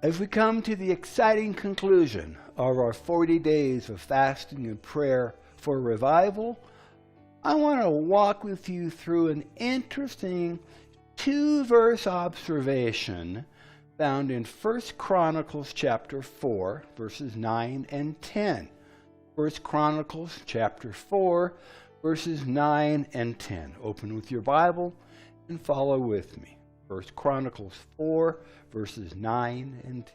As we come to the exciting conclusion of our 40 days of fasting and prayer for revival, I want to walk with you through an interesting 2-verse observation found in 1 Chronicles chapter 4, verses 9 and 10. 1 Chronicles chapter 4, verses 9 and 10. Open with your Bible and follow with me. 1 Chronicles 4, verses 9 and 10.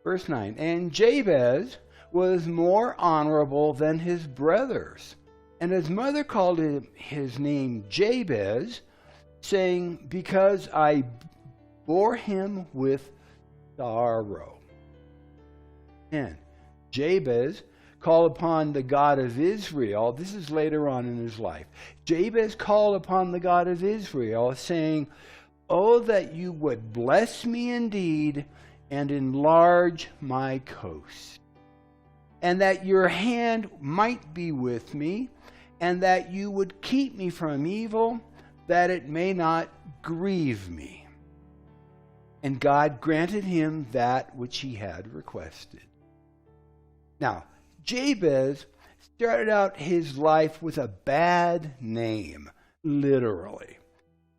Verse 9, and Jabez was more honorable than his brothers, and his mother called him his name Jabez, saying, because I bore him with sorrow. And Jabez called upon the God of Israel. This is later on in his life. Jabez called upon the God of Israel, saying, oh, that you would bless me indeed and enlarge my coast, and that your hand might be with me, and that you would keep me from evil, that it may not grieve me. And God granted him that which he had requested. Now, Jabez started out his life with a bad name, literally.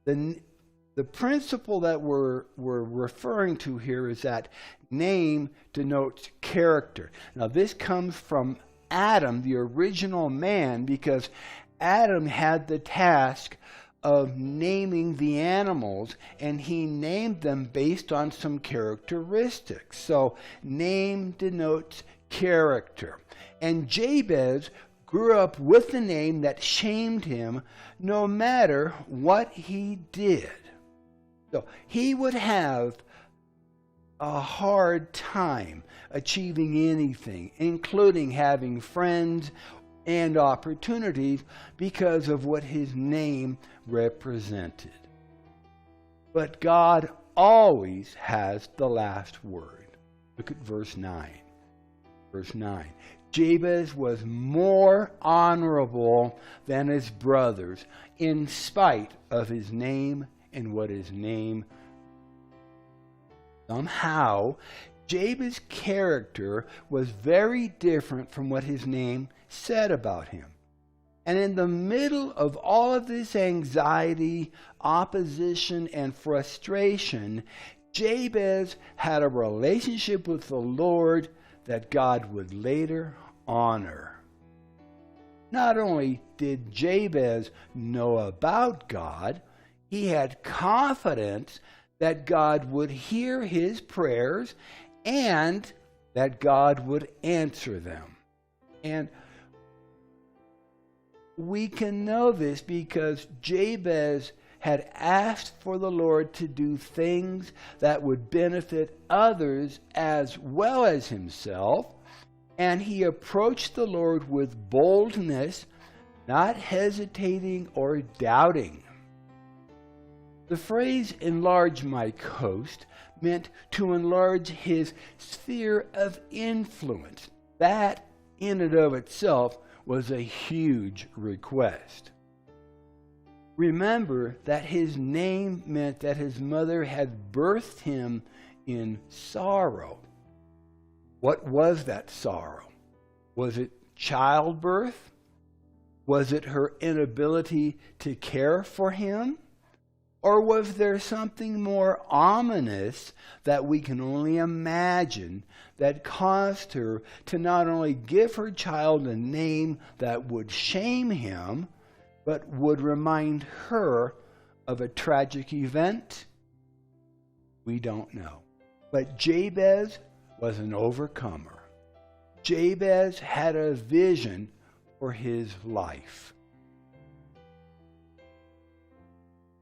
The principle that we're referring to here is that name denotes character. Now, this comes from Adam, the original man, because Adam had the task of naming the animals, and he named them based on some characteristics. So, name denotes character. And Jabez grew up with a name that shamed him no matter what he did. So he would have a hard time achieving anything, including having friends and opportunities, because of what his name represented. But God always has the last word. Look at verse 9. Verse 9. Jabez was more honorable than his brothers, in spite of his name and what his name. Somehow, Jabez's character was very different from what his name said about him. And in the middle of all of this anxiety, opposition, and frustration, Jabez had a relationship with the Lord that God would later honor. Not only did Jabez know about God, he had confidence that God would hear his prayers and that God would answer them. And we can know this because Jabez had asked for the Lord to do things that would benefit others as well as himself, and he approached the Lord with boldness, not hesitating or doubting. The phrase, enlarge my coast, meant to enlarge his sphere of influence. That, in and of itself, was a huge request. Remember that his name meant that his mother had birthed him in sorrow. What was that sorrow? Was it childbirth? Was it her inability to care for him? Or was there something more ominous that we can only imagine that caused her to not only give her child a name that would shame him, but would remind her of a tragic event? We don't know. But Jabez was an overcomer. Jabez had a vision for his life.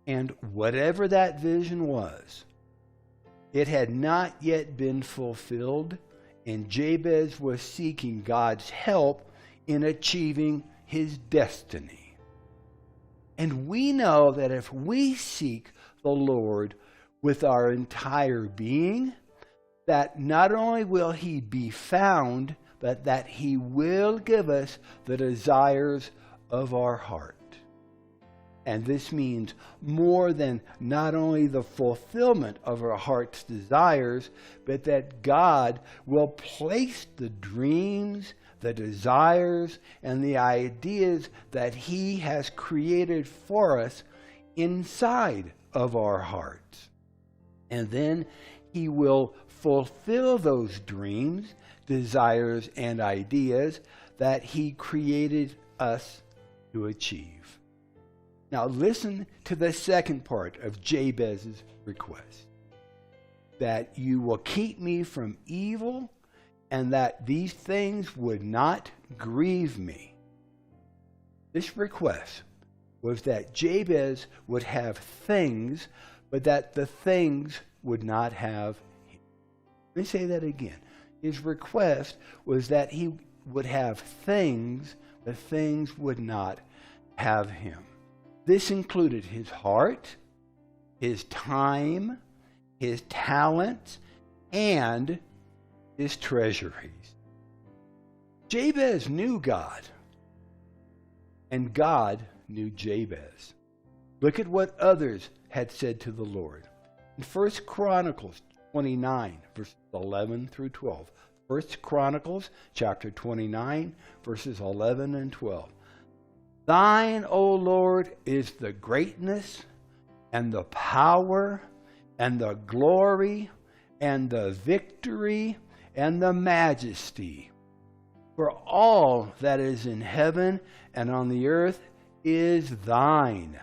And whatever that vision was, it had not yet been fulfilled, and Jabez was seeking God's help in achieving his destiny. And we know that if we seek the Lord with our entire being, that not only will he be found, but that he will give us the desires of our heart. And this means more than not only the fulfillment of our heart's desires, but that God will place the dreams, the desires, and the ideas that He has created for us inside of our hearts. And then He will fulfill those dreams, desires, and ideas that He created us to achieve. Now listen to the second part of Jabez's request. That you will keep me from evil, and that these things would not grieve me. This request was that Jabez would have things, but that the things would not have him. Let me say that again. His request was that he would have things, but things would not have him. This included his heart, his time, his talents, and his treasuries. Jabez knew God, and God knew Jabez. Look at what others had said to the Lord. In 1 Chronicles 29, verses 11 through 12. 1 Chronicles chapter 29, verses 11 and 12. Thine, O Lord, is the greatness and the power and the glory and the victory and the majesty. For all that is in heaven and on the earth is thine.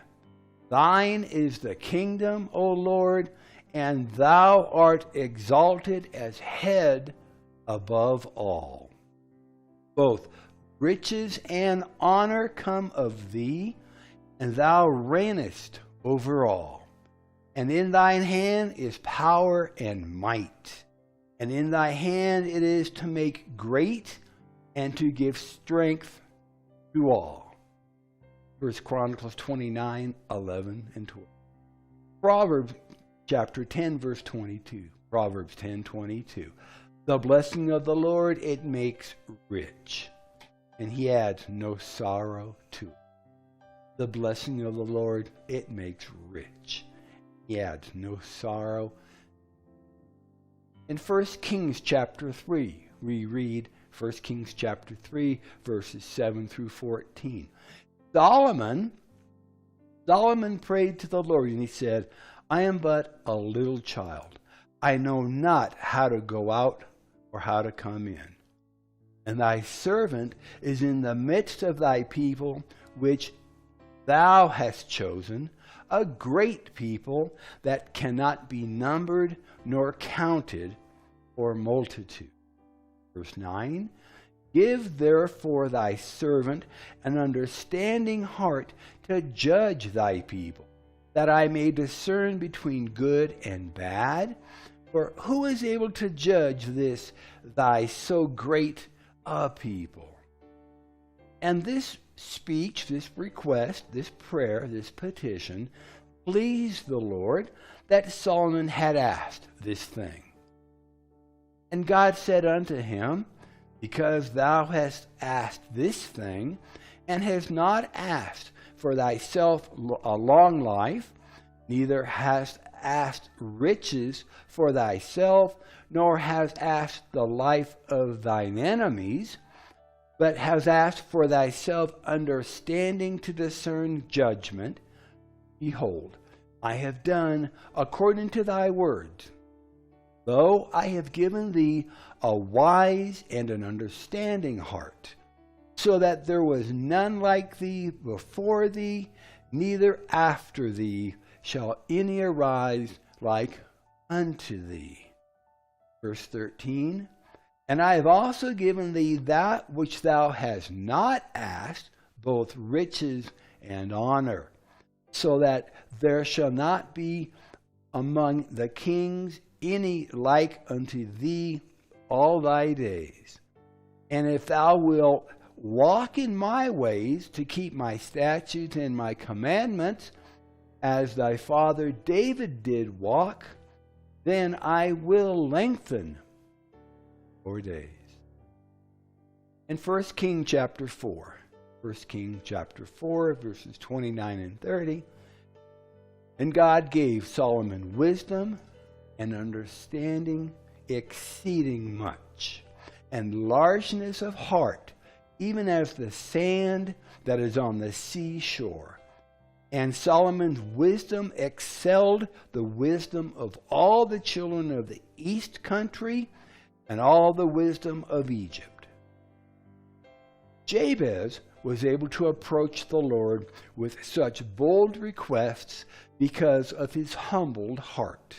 Thine is the kingdom, O Lord, and thou art exalted as head above all. Both riches and honor come of thee, and thou reignest over all. And in thine hand is power and might. And in thy hand it is to make great and to give strength to all. 1 Chronicles 29, 11 and 12. Proverbs chapter 10, verse 22. Proverbs 10, 22. The blessing of the Lord, it makes rich, and He adds no sorrow to it. The blessing of the Lord, it makes rich. He adds no sorrow. In 1 Kings chapter 3, we read 1 Kings chapter 3, verses 7 through 14. Solomon prayed to the Lord, and he said, I am but a little child. I know not how to go out or how to come in. And thy servant is in the midst of thy people, which thou hast chosen, a great people that cannot be numbered nor counted for multitude. Verse 9, give therefore thy servant an understanding heart to judge thy people, that I may discern between good and bad. For who is able to judge this thy so great a people? And this speech, this request, this prayer, this petition pleased the Lord, that Solomon had asked this thing. And God said unto him, because thou hast asked this thing, and hast not asked for thyself a long life, neither hast asked riches for thyself, nor hast asked the life of thine enemies, but hast asked for thyself understanding to discern judgment. Behold, I have done according to thy words. Lo, I have given thee a wise and an understanding heart, so that there was none like thee before thee, neither after thee shall any arise like unto thee. Verse 13, and I have also given thee that which thou hast not asked, both riches and honor, so that there shall not be among the kings any like unto thee all thy days. And if thou wilt walk in my ways to keep my statutes and my commandments, as thy father David did walk, then I will lengthen your days. In 1 Kings chapter 4, 1 Kings chapter 4, verses 29 and 30. And God gave Solomon wisdom and understanding exceeding much, and largeness of heart, even as the sand that is on the seashore. And Solomon's wisdom excelled the wisdom of all the children of the east country and all the wisdom of Egypt. Jabez was able to approach the Lord with such bold requests because of his humbled heart.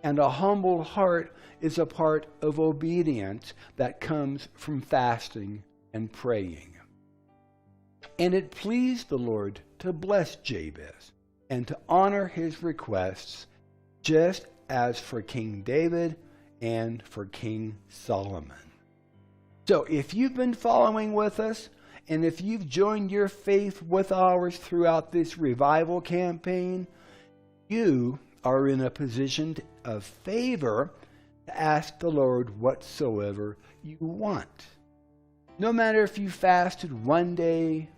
And a humbled heart is a part of obedience that comes from fasting and praying. And it pleased the Lord to bless Jabez and to honor his requests, just as for King David and for King Solomon. So if you've been following with us, and if you've joined your faith with ours throughout this revival campaign, you are in a position of favor to ask the Lord whatsoever you want. No matter if you fasted 1 day,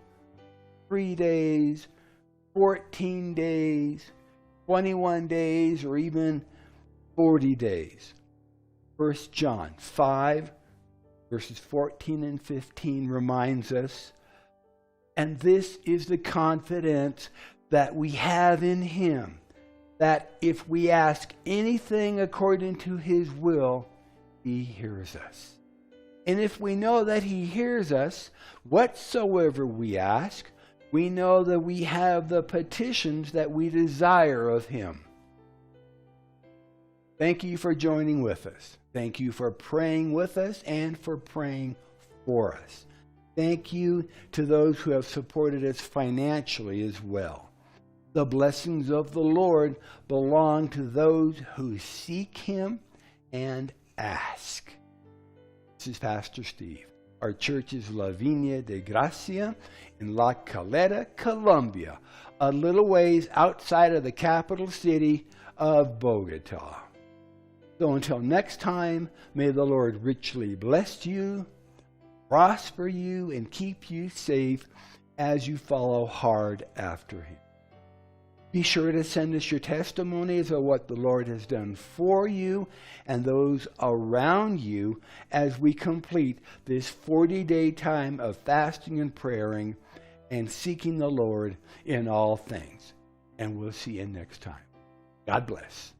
3 days, 14 days, 21 days, or even 40 days. 1 John 5, verses 14 and 15 reminds us, and this is the confidence that we have in him, that if we ask anything according to his will, he hears us. And if we know that he hears us, whatsoever we ask, we know that we have the petitions that we desire of him. Thank you for joining with us. Thank you for praying with us and for praying for us. Thank you to those who have supported us financially as well. The blessings of the Lord belong to those who seek him and ask. This is Pastor Steve. Our church is La Viña de Gracia in La Calera, Colombia, a little ways outside of the capital city of Bogota. So until next time, may the Lord richly bless you, prosper you, and keep you safe as you follow hard after him. Be sure to send us your testimonies of what the Lord has done for you and those around you as we complete this 40-day time of fasting and praying and seeking the Lord in all things. And we'll see you next time. God bless.